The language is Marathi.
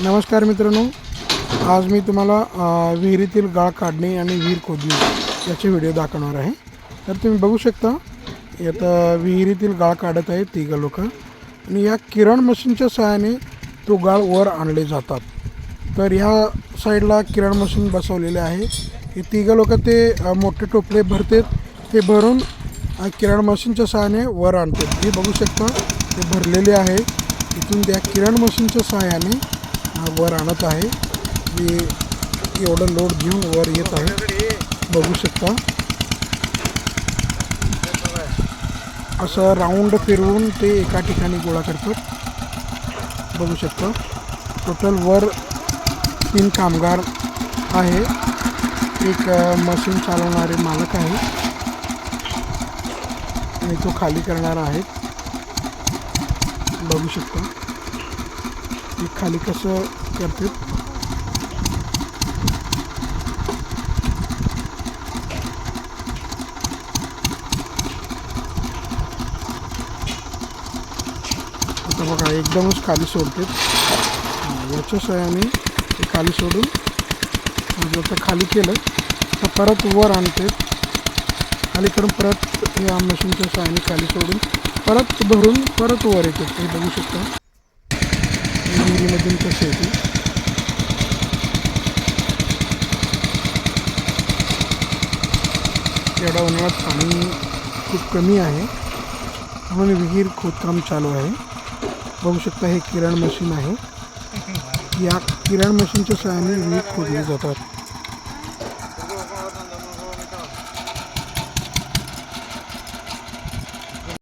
नमस्कार मित्रांनो, आज मी तुम्हाला विहिरीतील गाळ काढणे आणि विहीर खोदणे याचे व्हिडिओ दाखवणार आहे. तर तुम्ही बघू शकता आता विहिरीतील गाळ काढत आहेत तिघं लोक आणि या किरण मशीनच्या सहाय्याने तो गाळ वर आणले जातात. तर ह्या साईडला किरण मशीन बसवलेले आहे. हे तिघं लोक ते मोठे टोपले भरतात, ते भरून किरण मशीनच्या सहाय्याने वर आणतात. हे बघू शकता ते भरलेले आहे. इथून त्या किरण मशीनच्या सहाय्याने वर आणत आहे. मी एवढं लोड घेऊन वर येत आहे, बघू शकता. असं राऊंड फिरवून ते एका ठिकाणी गोळा करतात, बघू शकता. टोटल वर 3 कामगार आहे. एक मशीन चालवणारे मालक आहे आणि तो खाली करणारा आहे, बघू शकता. ते खाली कसं करते. आता बघा एकदमच खाली सोडते. याच्या सहाय्याने ते खाली सोडून जर खाली केलं तर परत वर आणते. खाली करून परत या मशीनच्या सहाय्याने खाली सोडून परत भरून परत वर येते. हे बघू शकता विहिरीमधून कसं येते. एवढ्या उन्हाळ्यात पाणी खूप कमी आहे म्हणून विहीर खोदकाम चालू आहे. बघू शकता हे किरण मशीन आहे. या किरण मशीनच्या सहाय्याने विहीर खोदली जातात.